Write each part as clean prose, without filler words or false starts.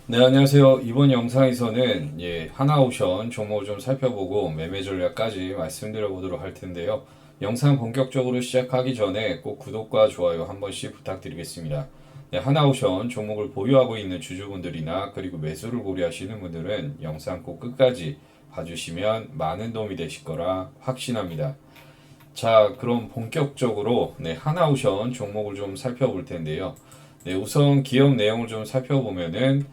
네, 안녕하세요. 이번 영상에서는 하나오션 종목을 좀 살펴보고 매매 전략까지 말씀드려 보도록 할 텐데요. 영상 본격적으로 시작하기 전에 꼭 구독과 좋아요 한 번씩 부탁드리겠습니다. 네, 하나오션 종목을 보유하고 있는 주주분들이나 그리고 매수를 고려하시는 분들은 영상 꼭 끝까지 봐주시면 많은 도움이 되실 거라 확신합니다. 자, 그럼 본격적으로 하나오션 종목을 좀 살펴볼 텐데요. 네, 우선 기업 내용을 좀 살펴보면은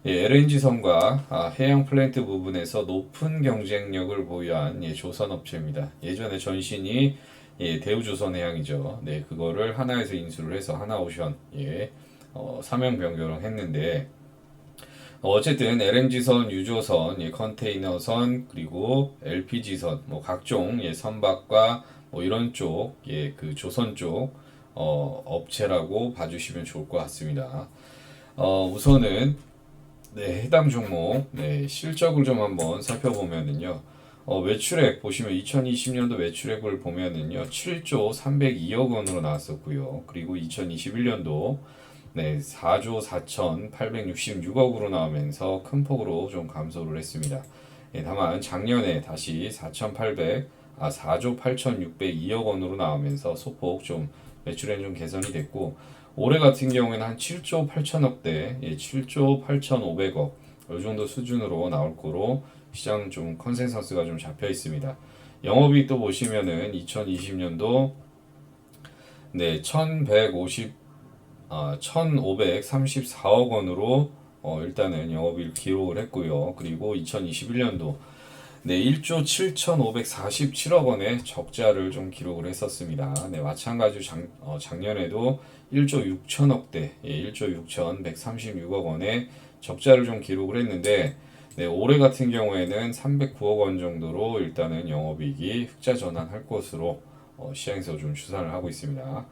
LNG선과 해양 플랜트 부분에서 높은 경쟁력을 보유한 조선업체입니다. 예전에 전신이 대우조선해양이죠. 네, 그거를 하나에서 인수를 해서 하나오션 사명 변경을 했는데 어쨌든 LNG선, 유조선, 컨테이너선, 그리고 LPG선, 뭐 각종 선박과 뭐 이런 쪽, 그 조선 쪽 업체라고 봐주시면 좋을 것 같습니다. 우선은 해당 종목 실적을 좀 한번 살펴보면은요. 매출액 보시면 2020년도 매출액을 보면은요. 7조 302억 원으로 나왔었고요. 그리고 2021년도 4조 4,866억으로 나오면서 큰 폭으로 좀 감소를 했습니다. 다만 작년에 다시 4조 8,602억 원으로 나오면서 소폭 좀 매출액 좀 개선이 됐고 올해 같은 경우에는 한 7조 8천억대, 7조 8,500억 이 정도 수준으로 나올 거로 시장 좀 컨센서스가 좀 잡혀 있습니다. 영업이익 또 보시면은 2020년도 1,534억 원으로 일단은 영업이익 기록을 했고요. 그리고 2021년도 1조 7,547억 원의 적자를 좀 기록을 했었습니다. 마찬가지로 작년에도 1조 6천억대, 1조 6,136억 원의 적자를 좀 기록을 했는데, 올해 같은 경우에는 309억 원 정도로 일단은 영업이익이 흑자 전환할 것으로 시장에서 좀 추산을 하고 있습니다.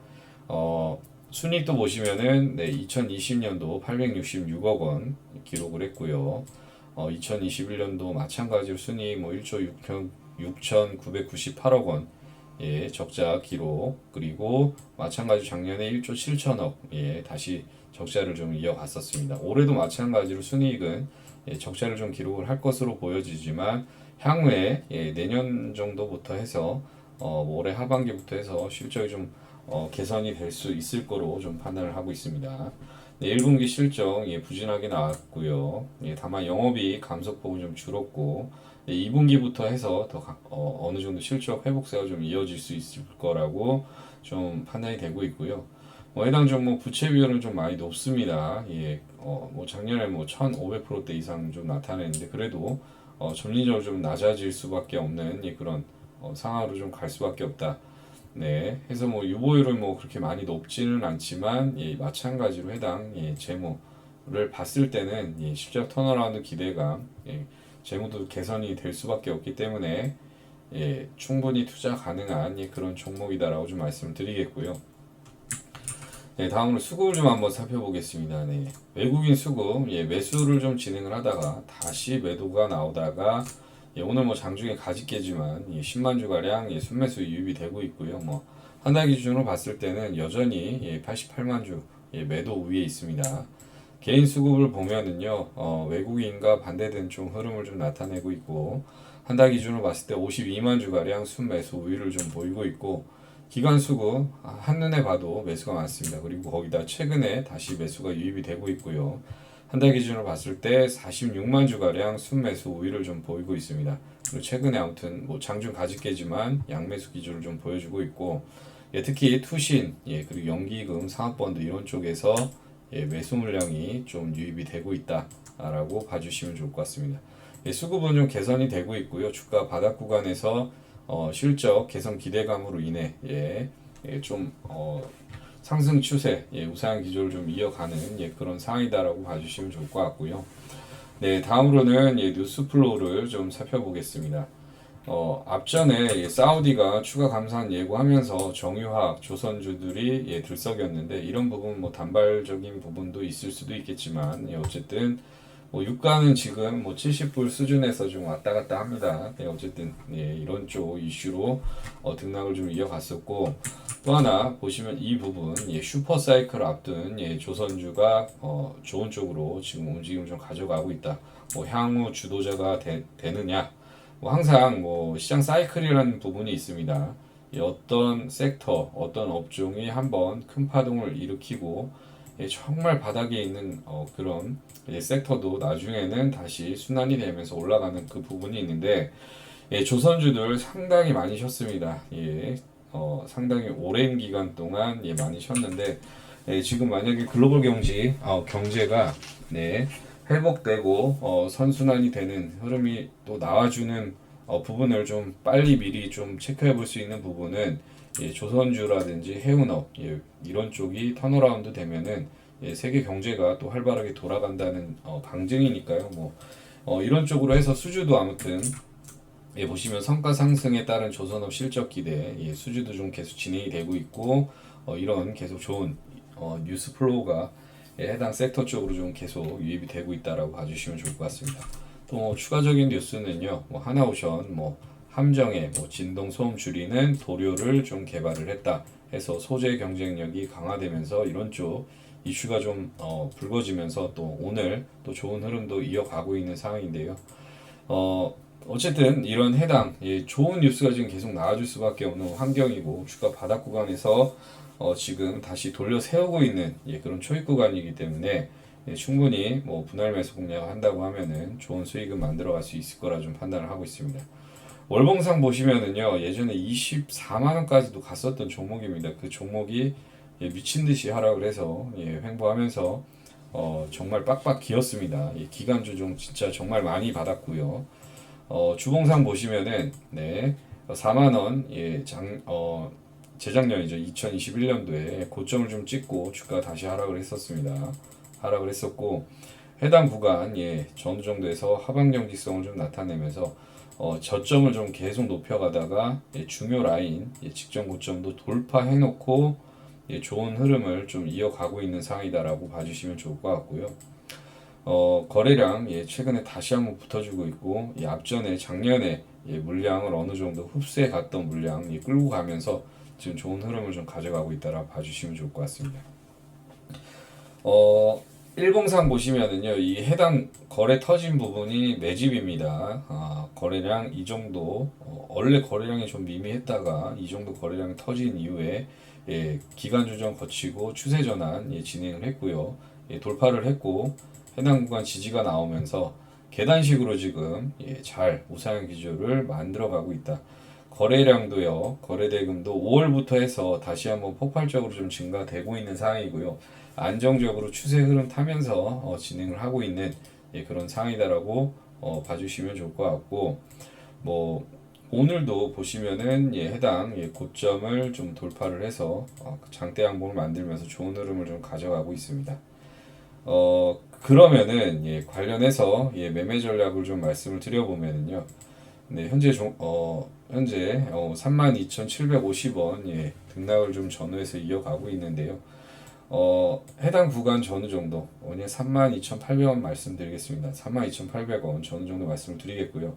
순이익도 보시면은 2020년도 866억 원 기록을 했고요. 2021년도 마찬가지로 순이익 뭐 1조 6,998억 원 적자 기록 그리고 마찬가지로 작년에 1조 7천억 다시 적자를 좀 이어갔었습니다. 올해도 마찬가지로 순이익은 적자를 좀 기록을 할 것으로 보여지지만 향후에 내년 정도부터 해서 뭐 올해 하반기부터 해서 실적이 좀 개선이 될 수 있을 거로 좀 판단을 하고 있습니다. 1분기 실적 부진하게 나왔고요. 다만 영업이 감소폭은 좀 줄었고 2분기부터 해서 더 어느 정도 실적 회복세가 좀 이어질 수 있을 거라고 좀 판단이 되고 있고요. 해당 종목 부채 비율은 좀 많이 높습니다. 뭐 작년에 뭐 1,500%대 이상 좀 나타냈는데 그래도 점진적으로 좀 낮아질 수밖에 없는 그런 상황으로 좀 갈 수밖에 없다. 해서 뭐 유보율은 뭐 그렇게 많이 높지는 않지만 마찬가지로 해당 재무를 봤을 때는 실적 턴어라운드 기대감, 재무도 개선이 될 수밖에 없기 때문에 충분히 투자 가능한 그런 종목이다라고 좀 말씀을 드리겠고요. 다음으로 수급을 좀 한번 살펴보겠습니다. 외국인 수급 매수를 좀 진행을 하다가 다시 매도가 나오다가 오늘 뭐 장중에 가지 깨지만 10만 주가량 순매수 유입이 되고 있고요. 뭐 한 달 기준으로 봤을 때는 여전히 88만 주 매도 우위에 있습니다. 개인 수급을 보면은요 외국인과 반대된 좀 흐름을 좀 나타내고 있고 한 달 기준으로 봤을 때 52만 주가량 순매수 우위를 좀 보이고 있고 기관 수급 한눈에 봐도 매수가 많습니다. 그리고 거기다 최근에 다시 매수가 유입이 되고 있고요. 한 달 기준으로 봤을 때 46만 주가량 순매수 우위를 좀 보이고 있습니다. 그리고 최근에 아무튼 뭐 장중 가집게지만 양매수 기조를 좀 보여주고 있고 특히 투신 그리고 연기금 상업펀드 이런 쪽에서 매수 물량이 좀 유입이 되고 있다라고 봐주시면 좋을 것 같습니다. 수급은 좀 개선이 되고 있고요. 주가 바닥 구간에서 실적 개선 기대감으로 인해 좀 상승 추세 우상향 기조를 좀 이어가는 그런 상황이다라고 봐주시면 좋을 것 같고요. 다음으로는 뉴스 플로우를 좀 살펴보겠습니다. 앞전에 사우디가 추가 감산 예고하면서 정유화학 조선주들이 들썩였는데 이런 부분 뭐 단발적인 부분도 있을 수도 있겠지만 어쨌든 뭐 유가는 지금 뭐 70불 수준에서 좀 왔다 갔다 합니다. 네, 어쨌든 예, 이런 쪽 이슈로 등락을 좀 이어갔었고 또 하나 보시면 이 부분 예, 슈퍼 사이클 앞둔 예, 조선주가 좋은 쪽으로 지금 움직임을 좀 가져가고 있다. 뭐 향후 주도자가 되느냐? 뭐 항상 뭐 시장 사이클이라는 부분이 있습니다. 이 어떤 섹터, 어떤 업종이 한번 큰 파동을 일으키고 예, 정말 바닥에 있는 그런 예, 섹터도 나중에는 다시 순환이 되면서 올라가는 그 부분이 있는데 예, 조선주들 상당히 많이 쉬었습니다. 예, 상당히 오랜 기간 동안 예, 많이 쉬었는데 예, 지금 만약에 글로벌 경제가 네, 회복되고 선순환이 되는 흐름이 또 나와주는 부분을 좀 빨리 미리 좀 체크해 볼 수 있는 부분은 예, 조선주라든지 해운업 예, 이런 쪽이 턴어라운드 되면은 예, 세계 경제가 또 활발하게 돌아간다는 방증이니까요. 뭐 이런 쪽으로 해서 수주도 아무튼 예, 보시면 성과 상승에 따른 조선업 실적 기대 예, 수주도 좀 계속 진행이 되고 있고 이런 계속 좋은 뉴스 플로우가 예, 해당 섹터 쪽으로 좀 계속 유입이 되고 있다라고 봐주시면 좋을 것 같습니다. 또 추가적인 뉴스는요, 뭐 하나오션, 뭐 함정에 뭐 진동 소음 줄이는 도료를 좀 개발을 했다 해서 소재 경쟁력이 강화되면서 이런 쪽 이슈가 좀 불거지면서 또 오늘 또 좋은 흐름도 이어가고 있는 상황인데요. 어쨌든 이런 해당 예, 좋은 뉴스가 지금 계속 나와줄 수밖에 없는 환경이고 주가 바닥 구간에서 지금 다시 돌려 세우고 있는 예, 그런 초입 구간이기 때문에 예, 충분히 뭐 분할 매수 공략을 한다고 하면은 좋은 수익은 만들어갈 수 있을 거라 좀 판단을 하고 있습니다. 월봉상 보시면은요 예전에 24만 원까지도 갔었던 종목입니다. 그 종목이 예, 미친 듯이 하락을 해서 예, 횡보하면서 정말 빡빡 기었습니다. 예, 기간주 좀 진짜 정말 많이 받았고요. 주봉상 보시면은 네 4만 원 예, 재작년이죠. 2021년도에 고점을 좀 찍고 주가 다시 하락을 했었습니다. 하락을 했었고 해당 구간 예, 어느 정도에서 하방 경직성을 좀 나타내면서 저점을 좀 계속 높여가다가 예, 중요 라인 예, 직전 고점도 돌파해 놓고 예, 좋은 흐름을 좀 이어가고 있는 상황이다라고 봐주시면 좋을 것 같고요. 거래량 예, 최근에 다시 한번 붙어주고 있고 예, 앞전에 작년에 예, 물량을 어느 정도 흡수해 갔던 물량 예, 끌고 가면서 지금 좋은 흐름을 좀 가져가고 있다라 봐주시면 좋을 것 같습니다. 일봉상 보시면은요, 이 해당 거래 터진 부분이 매집입니다. 거래량 이 정도, 원래 거래량이 좀 미미했다가 이 정도 거래량이 터진 이후에 예, 기간 조정 거치고 추세 전환 예, 진행을 했고요. 예, 돌파를 했고 해당 구간 지지가 나오면서 계단식으로 지금 예, 잘 우상향 기조를 만들어가고 있다. 거래량도요, 거래대금도 5월부터 해서 다시 한번 폭발적으로 좀 증가되고 있는 상황이고요. 안정적으로 추세 흐름 타면서 진행을 하고 있는 예, 그런 상황이다라고 봐주시면 좋을 것 같고, 뭐 오늘도 보시면은 예, 해당 예, 고점을 좀 돌파를 해서 장대 양봉을 만들면서 좋은 흐름을 좀 가져가고 있습니다. 그러면은 예, 관련해서 예, 매매 전략을 좀 말씀을 드려보면은요. 네, 현재 32,750원 예, 등락을 좀 전후해서 이어가고 있는데요. 해당 구간 전후 정도, 오늘 32,800원 말씀드리겠습니다. 32,800원 전후 정도 말씀을 드리겠고요.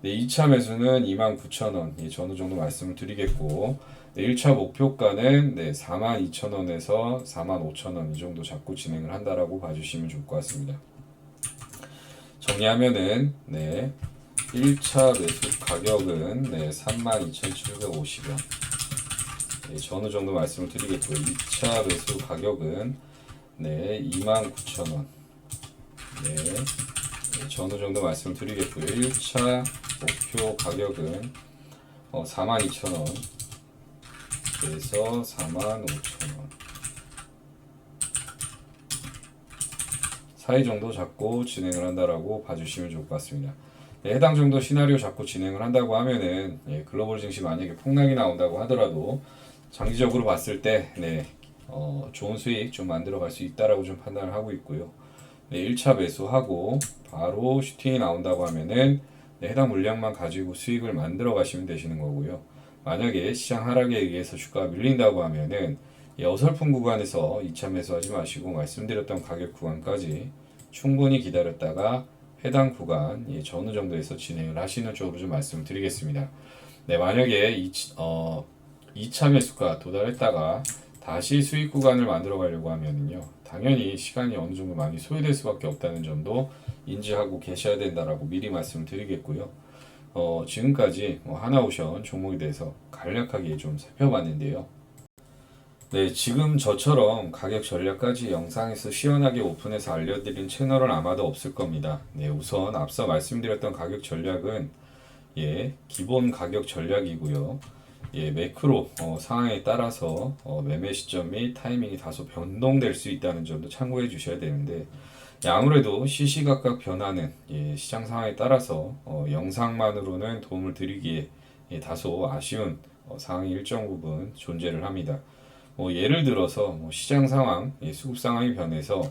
네, 2차 매수는 29,000원 예, 전후 정도 말씀을 드리겠고, 네, 1차 목표가는 네, 42,000원에서 45,000원 이 정도 잡고 진행을 한다라고 봐주시면 좋을 것 같습니다. 정리하면은 네, 1차 매수 가격은 네, 32,750원 네, 전후 정도 말씀을 드리겠고요. 2차 매수 가격은 네, 29,000원 네, 네, 전후 정도 말씀을 드리겠고요. 1차 목표 가격은 42,000원 그래서 45,000원 사이 정도 잡고 진행을 한다라고 봐주시면 좋을 것 같습니다. 네, 해당 정도 시나리오 잡고 진행을 한다고 하면은 예, 글로벌 증시 만약에 폭락이 나온다고 하더라도 장기적으로 봤을 때 네, 좋은 수익 좀 만들어 갈 수 있다라고 좀 판단을 하고 있고요. 네, 1차 매수하고 바로 슈팅이 나온다고 하면은 네, 해당 물량만 가지고 수익을 만들어 가시면 되시는 거고요. 만약에 시장 하락에 의해서 주가가 밀린다고 하면은 이 어설픈 구간에서 2차 매수하지 마시고 말씀드렸던 가격 구간까지 충분히 기다렸다가 해당 구간 전후 정도에서 진행을 하시는 쪽으로 좀 말씀을 드리겠습니다. 네, 만약에 2차 매수가 도달했다가 다시 수익 구간을 만들어 가려고 하면은요, 당연히 시간이 어느 정도 많이 소요될 수밖에 없다는 점도 인지하고 계셔야 된다라고 미리 말씀을 드리겠고요. 지금까지 하나오션 종목에 대해서 간략하게 좀 살펴봤는데요. 네, 지금 저처럼 가격 전략까지 영상에서 시원하게 오픈해서 알려드린 채널은 아마도 없을 겁니다. 네, 우선 앞서 말씀드렸던 가격 전략은 기본 가격 전략이고요. 매크로 상황에 따라서 매매 시점 및 타이밍이 다소 변동될 수 있다는 점도 참고해 주셔야 되는데, 아무래도 시시각각 변하는 시장 상황에 따라서 영상만으로는 도움을 드리기에 다소 아쉬운 상황이 일정 부분 존재를 합니다. 예를 들어서 시장 상황, 수급 상황이 변해서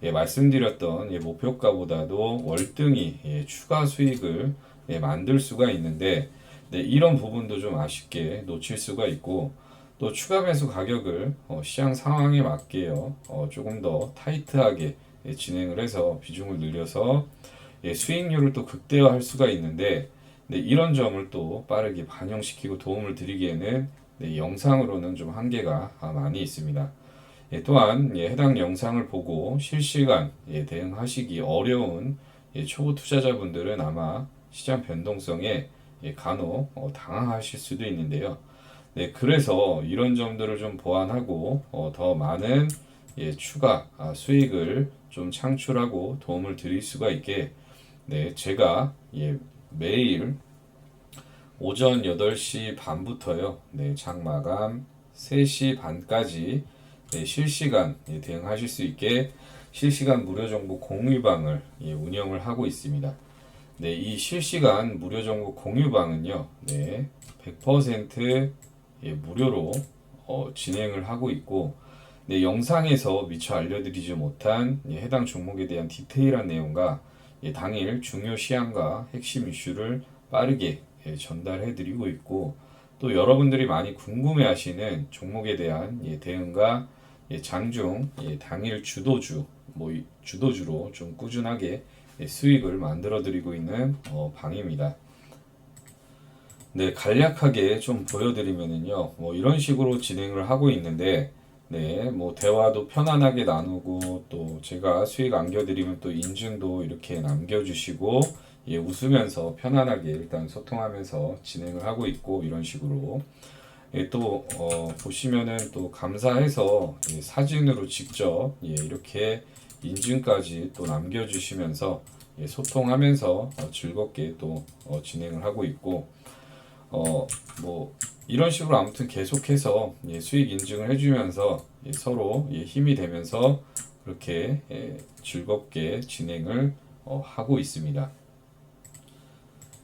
말씀드렸던 목표가보다도 월등히 추가 수익을 만들 수가 있는데, 이런 부분도 좀 아쉽게 놓칠 수가 있고, 또 추가 매수 가격을 시장 상황에 맞게요 조금 더 타이트하게 진행을 해서 비중을 늘려서 수익률을 또 극대화할 수가 있는데, 이런 점을 또 빠르게 반영시키고 도움을 드리기에는 영상으로는 좀 한계가 많이 있습니다. 또한 해당 영상을 보고 실시간 대응하시기 어려운 초보 투자자분들은 아마 시장 변동성에 간혹 당황하실 수도 있는데요. 그래서 이런 점들을 좀 보완하고 더 많은 추가 수익을 좀 창출하고 도움을 드릴 수가 있게 제가 매일 오전 8시 반부터요. 장 마감 3시 반까지 실시간 대응하실 수 있게 실시간 무료 정보 공유방을 운영을 하고 있습니다. 이 실시간 무료 정보 공유방은요. 100% 무료로 진행을 하고 있고, 영상에서 미처 알려드리지 못한 해당 종목에 대한 디테일한 내용과 당일 중요 시황과 핵심 이슈를 빠르게 전달해드리고 있고, 또 여러분들이 많이 궁금해하시는 종목에 대한 대응과 장중 당일 주도주로 좀 꾸준하게 수익을 만들어드리고 있는 방입니다. 간략하게 좀 보여드리면은요, 이런 식으로 진행을 하고 있는데, 대화도 편안하게 나누고, 또 제가 수익 안겨드리면 또 인증도 이렇게 남겨주시고, 웃으면서 편안하게 일단 소통하면서 진행을 하고 있고, 이런 식으로. 또, 보시면은 또 감사해서 사진으로 직접 이렇게 인증까지 또 남겨주시면서 소통하면서 즐겁게 또 진행을 하고 있고, 이런 식으로 아무튼 계속해서 수익 인증을 해주면서 서로 힘이 되면서 그렇게 즐겁게 진행을 하고 있습니다.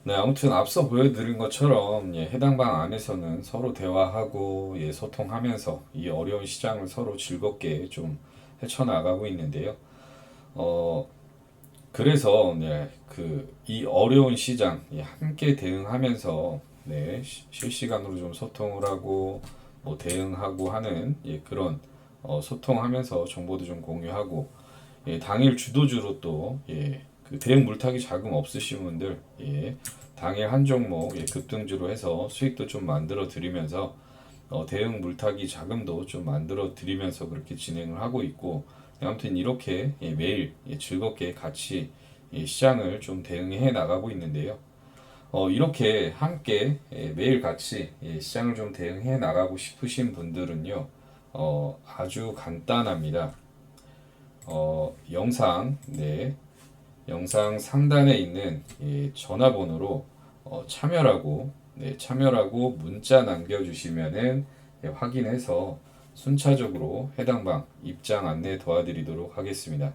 아무튼 앞서 보여드린 것처럼 해당 방 안에서는 서로 대화하고 소통하면서 이 어려운 시장을 서로 즐겁게 좀 헤쳐나가고 있는데요. 그래서 이 어려운 시장 함께 대응하면서 실시간으로 좀 소통을 하고 대응하고 하는 그런 소통하면서 정보도 좀 공유하고, 당일 주도주로 또 그 대응 물타기 자금 없으신 분들 당일 한 종목 급등주로 해서 수익도 좀 만들어 드리면서 대응 물타기 자금도 좀 만들어 드리면서 그렇게 진행을 하고 있고, 아무튼 이렇게 매일 즐겁게 같이 시장을 좀 대응해 나가고 있는데요. 이렇게 함께 매일 같이 시장을 좀 대응해 나가고 싶으신 분들은요, 아주 간단합니다. 영상 상단에 있는 전화번호로 참여라고 문자 남겨주시면은 확인해서 순차적으로 해당 방 입장 안내 도와드리도록 하겠습니다.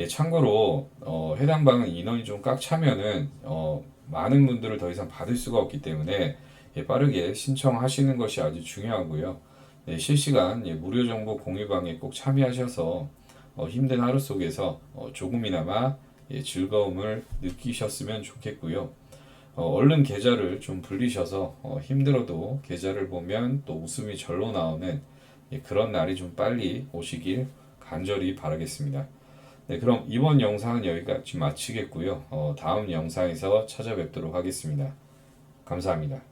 참고로 해당 방은 인원이 좀 꽉 차면은 많은 분들을 더 이상 받을 수가 없기 때문에 빠르게 신청하시는 것이 아주 중요하고요. 실시간 무료 정보 공유방에 꼭 참여하셔서 힘든 하루 속에서 조금이나마 즐거움을 느끼셨으면 좋겠고요. 얼른 계좌를 좀 불리셔서 힘들어도 계좌를 보면 또 웃음이 절로 나오는 그런 날이 좀 빨리 오시길 간절히 바라겠습니다. 네, 그럼 이번 영상은 여기까지 마치겠고요. 다음 영상에서 찾아뵙도록 하겠습니다. 감사합니다.